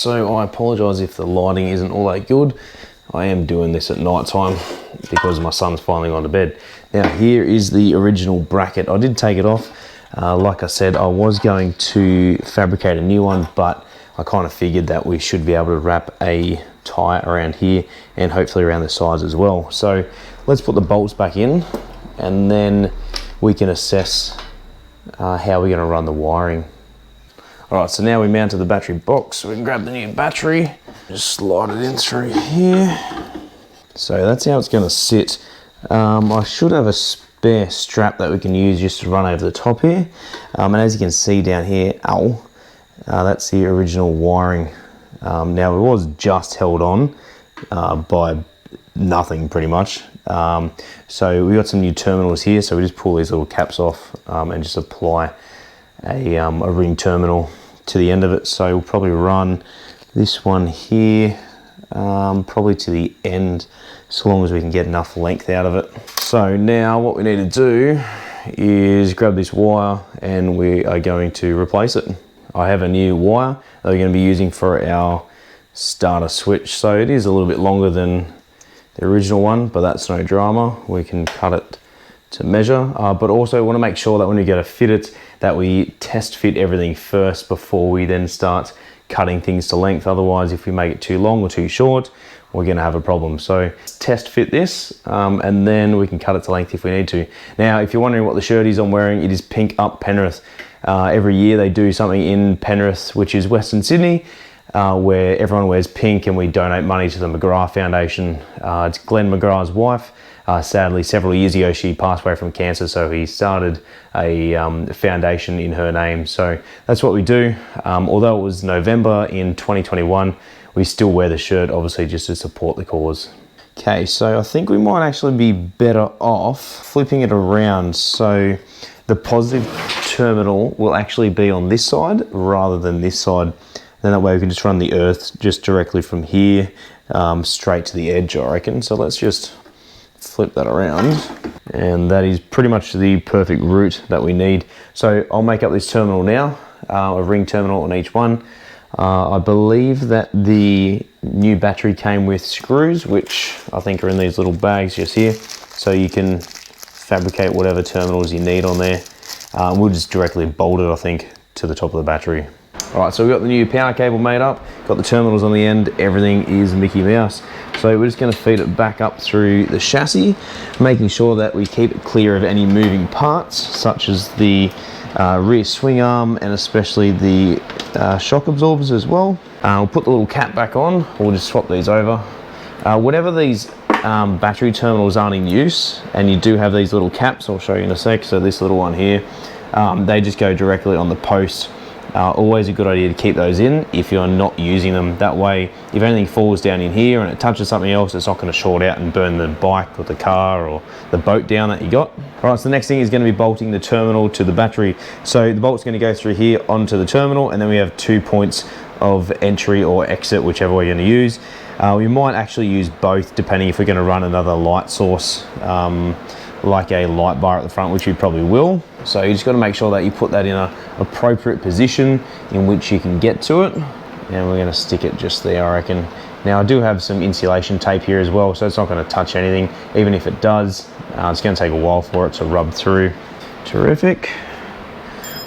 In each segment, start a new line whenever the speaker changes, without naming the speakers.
so I apologise if the lighting isn't all that good. I am doing this at night time because my son's finally gone to bed. Now here is the original bracket. I did take it off. Like I said, I was going to fabricate a new one, but I kind of figured that we should be able to wrap a tyre around here and hopefully around the sides as well. So let's put the bolts back in and then we can assess how we're going to run the wiring. Alright, so now we mounted the battery box. We can grab the new battery, just slide it in through here. So that's how it's going to sit. I should have a spare strap that we can use just to run over the top here. And as you can see down here, that's the original wiring. Now it was just held on by nothing pretty much. So we got some new terminals here, so we just pull these little caps off and just apply a ring terminal to the end of it. So we'll probably run this one here probably to the end, so long as we can get enough length out of it. So now what we need to do is grab this wire and we are going to replace it. I have a new wire that we're going to be using for our starter switch. So it is a little bit longer than the original one, but that's no drama. We can cut it to measure, but also want to make sure that when we go to fit it, that we test fit everything first before we then start cutting things to length. Otherwise, if we make it too long or too short, we're going to have a problem. So test fit this and then we can cut it to length if we need to. Now, if you're wondering what the shirt is I'm wearing, it is Pink Up Penrith. Every year they do something in Penrith, which is Western Sydney, where everyone wears pink and we donate money to the McGrath Foundation. It's Glenn McGrath's wife. Sadly, several years ago, she passed away from cancer, so he started a foundation in her name. So that's what we do. Although it was November in 2021, we still wear the shirt, obviously, just to support the cause. Okay, so I think we might actually be better off flipping it around. So the positive terminal will actually be on this side rather than this side. Then that way we can just run the earth just directly from here straight to the edge, I reckon. So let's just flip that around, and that is pretty much the perfect route that we need. So I'll make up this terminal now, a ring terminal on each one. I believe that the new battery came with screws, which I think are in these little bags just here, so you can fabricate whatever terminals you need on there. We'll just directly bolt it, I think, to the top of the battery. Alright, so we've got the new power cable made up, got the terminals on the end, everything is Mickey Mouse. So we're just going to feed it back up through the chassis, making sure that we keep it clear of any moving parts, such as the rear swing arm and especially the shock absorbers as well. We'll put the little cap back on, we'll just swap these over. Whenever these battery terminals aren't in use, and you do have these little caps, I'll show you in a sec, so this little one here, they just go directly on the post. Always a good idea to keep those in if you're not using them. That way, if anything falls down in here and it touches something else, it's not going to short out and burn the bike or the car or the boat down that you got. All right, so the next thing is going to be bolting the terminal to the battery. So the bolt's going to go through here onto the terminal, and then we have 2 points of entry or exit, whichever way you're going to use. We might actually use both, depending if we're going to run another light source, like a light bar at the front, which we probably will. So you just got to make sure that you put that in an appropriate position in which you can get to it. And we're going to stick it just there, I reckon. Now I do have some insulation tape here as well, so it's not going to touch anything. Even if it does, it's going to take a while for it to rub through. Terrific.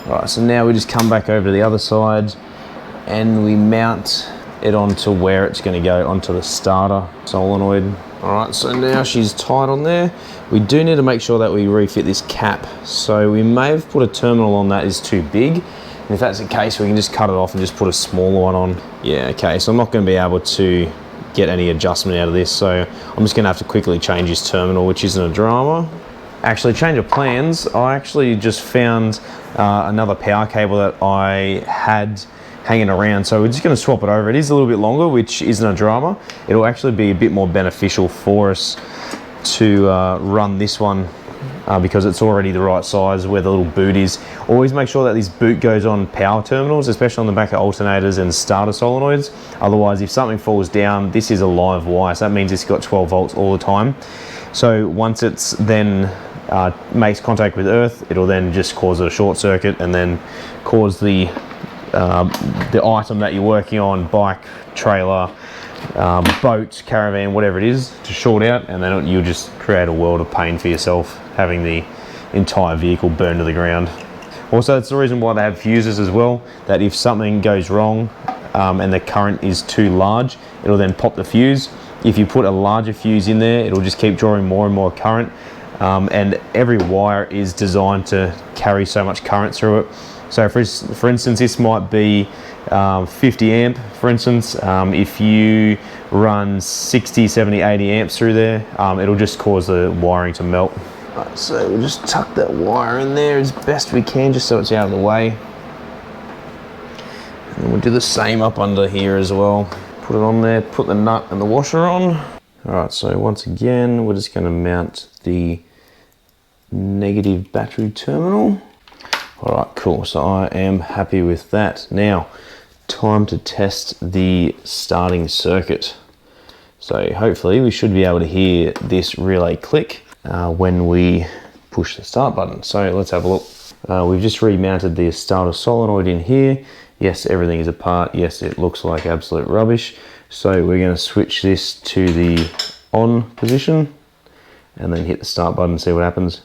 All right, so now we just come back over to the other side and we mount it onto where it's going to go, onto the starter solenoid. All right, so now she's tight on there. We do need to make sure that we refit this cap. So we may have put a terminal on that is too big. And if that's the case, we can just cut it off and just put a smaller one on. Yeah, okay, so I'm not going to be able to get any adjustment out of this. So I'm just going to have to quickly change this terminal, which isn't a drama. Actually, change of plans. I actually just found another power cable that I had hanging around, so we're just going to swap it over. It is a little bit longer, which isn't a drama. It'll actually be a bit more beneficial for us to run this one because it's already the right size where the little boot is. Always make sure that this boot goes on power terminals, especially on the back of alternators and starter solenoids. Otherwise, if something falls down, this is a live wire, so that means it's got 12 volts all the time. So once it's then makes contact with earth, it'll then just cause a short circuit and then cause the the item that you're working on, bike, trailer, boat, caravan, whatever it is, to short out, and then you'll just create a world of pain for yourself having the entire vehicle burned to the ground. Also, that's the reason why they have fuses as well, that if something goes wrong and the current is too large, it'll then pop the fuse. If you put a larger fuse in there, it'll just keep drawing more and more current, and every wire is designed to carry so much current through it. So for instance, this might be 50 amp, for instance. If you run 60, 70, 80 amps through there, it'll just cause the wiring to melt. Right, so we'll just tuck that wire in there as best we can, just so it's out of the way. And we'll do the same up under here as well. Put it on there, put the nut and the washer on. All right, so once again, we're just gonna mount the negative battery terminal. All right, cool, so I am happy with that. Now, time to test the starting circuit. So hopefully we should be able to hear this relay click when we push the start button. So let's have a look. We've just remounted the starter solenoid in here. Yes, everything is apart. Yes, it looks like absolute rubbish. So we're going to switch this to the on position and then hit the start button and see what happens.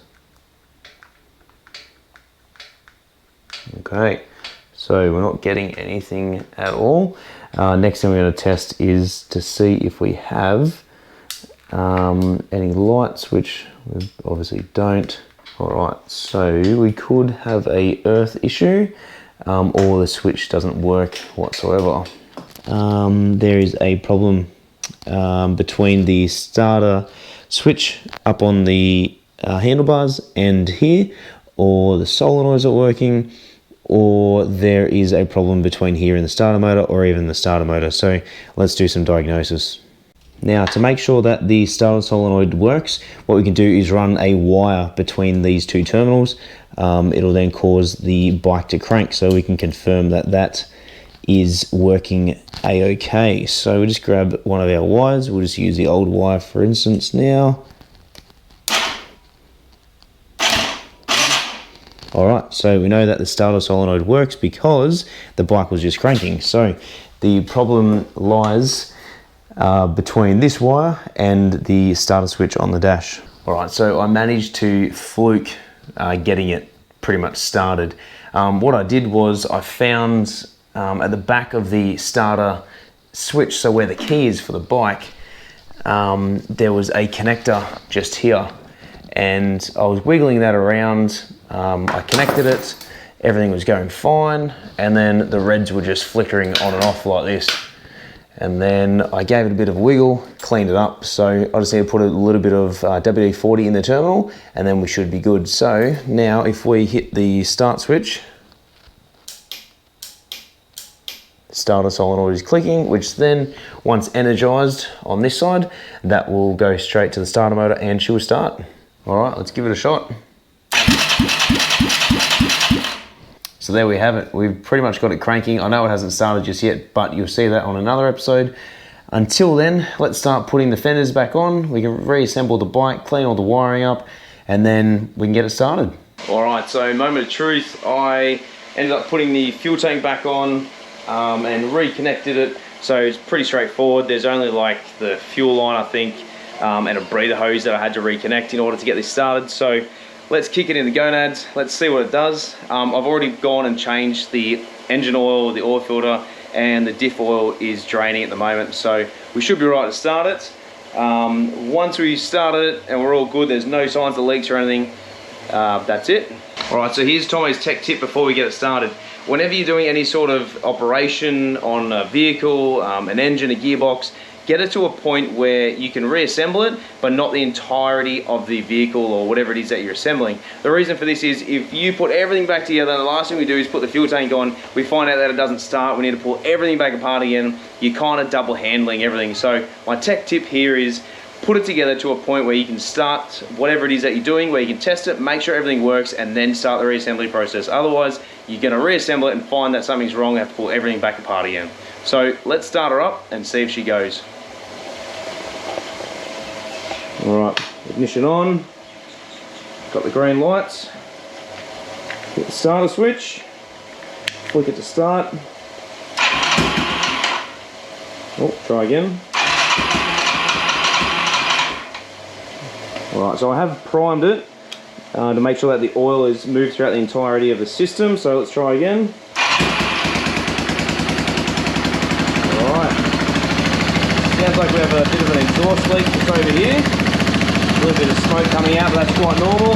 Okay, so we're not getting anything at all. Next thing we're going to test is to see if we have any lights, which we obviously don't. All right, so we could have a earth issue, or the switch doesn't work whatsoever. There is a problem between the starter switch up on the handlebars and here, or the solenoids are working, or there is a problem between here and the starter motor, or even the starter motor. So let's do some diagnosis. Now, to make sure that the starter solenoid works, what we can do is run a wire between these two terminals. It'll then cause the bike to crank, so we can confirm that that is working a-okay. So we'll just grab one of our wires. We'll just use the old wire, for instance, now. All right, so we know that the starter solenoid works because the bike was just cranking. So the problem lies between this wire and the starter switch on the dash. All right, so I managed to fluke getting it pretty much started. What I did was I found at the back of the starter switch, so where the key is for the bike, there was a connector just here, and I was wiggling that around. I connected it, everything was going fine, and then the reds were just flickering on and off like this. And then I gave it a bit of a wiggle, cleaned it up. So I just need to put a little bit of WD-40 in the terminal, and then we should be good. So now if we hit the start switch, the starter solenoid is clicking, which then, once energized on this side, that will go straight to the starter motor and she will start. All right, let's give it a shot. So there we have it. We've pretty much got it cranking. I know it hasn't started just yet, but you'll see that on another episode. Until then, let's start putting the fenders back on. We can reassemble the bike, clean all the wiring up, and then we can get it started. All right, so moment of truth. I ended up putting the fuel tank back on and reconnected it. So it's pretty straightforward. There's only like the fuel line, I think, and a breather hose that I had to reconnect in order to get this started. So let's kick it in the gonads. Let's see what it does. I've already gone and changed the engine oil, the oil filter, and the diff oil is draining at the moment. So we should be right to start it. Once we started it and we're all good, there's no signs of leaks or anything, that's it. All right, so here's Tommy's tech tip before we get it started. Whenever you're doing any sort of operation on a vehicle, an engine, a gearbox, get it to a point where you can reassemble it, but not the entirety of the vehicle or whatever it is that you're assembling. The reason for this is if you put everything back together, and the last thing we do is put the fuel tank on, we find out that it doesn't start, we need to pull everything back apart again, you're kind of double handling everything. So my tech tip here is put it together to a point where you can start whatever it is that you're doing, where you can test it, make sure everything works, and then start the reassembly process. Otherwise, you're gonna reassemble it and find that something's wrong and have to pull everything back apart again. So let's start her up and see if she goes. All right, ignition on, got the green lights, hit the starter switch, flick it to start. Oh, try again. Alright, so I have primed it to make sure that the oil is moved throughout the entirety of the system, so let's try again. Alright. Sounds like we have a bit of an exhaust leak just over here. A little bit of smoke coming out, but that's quite normal.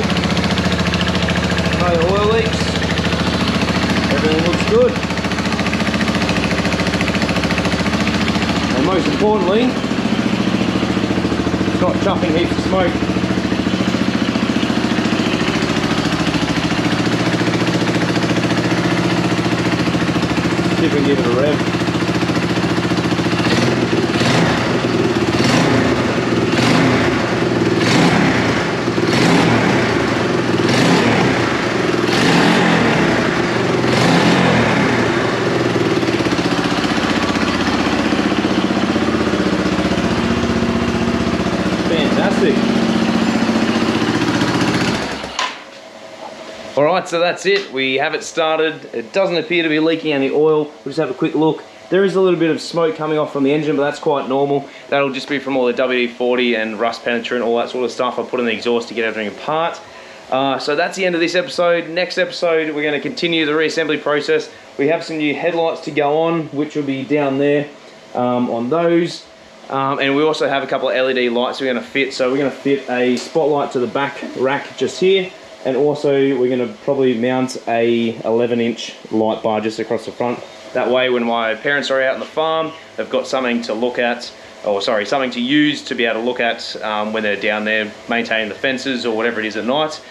No oil leaks. Everything looks good. And most importantly, it's not chuffing heaps of smoke. See if we can give it a rev. Alright, so that's it. We have it started. It doesn't appear to be leaking any oil. We'll just have a quick look. There is a little bit of smoke coming off from the engine, but that's quite normal. That'll just be from all the WD-40 and rust penetrant, all that sort of stuff I put in the exhaust to get everything apart. So that's the end of this episode. Next episode, we're going to continue the reassembly process. We have some new headlights to go on, which will be down there on those. And we also have a couple of LED lights we're going to fit. So we're going to fit a spotlight to the back rack just here. And also we're going to probably mount a 11-inch light bar just across the front. That way when my parents are out on the farm, they've got something to look at, or sorry, something to use to be able to look at when they're down there maintaining the fences or whatever it is at night.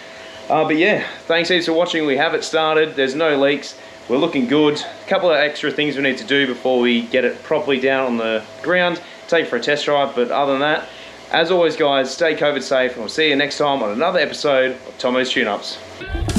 But yeah, thanks heaps for watching. We have it started. There's no leaks. We're looking good. A couple of extra things we need to do before we get it properly down on the ground. Take it for a test drive, but other than that, as always guys, stay COVID safe and we'll see you next time on another episode of Tomo's Tune-Ups.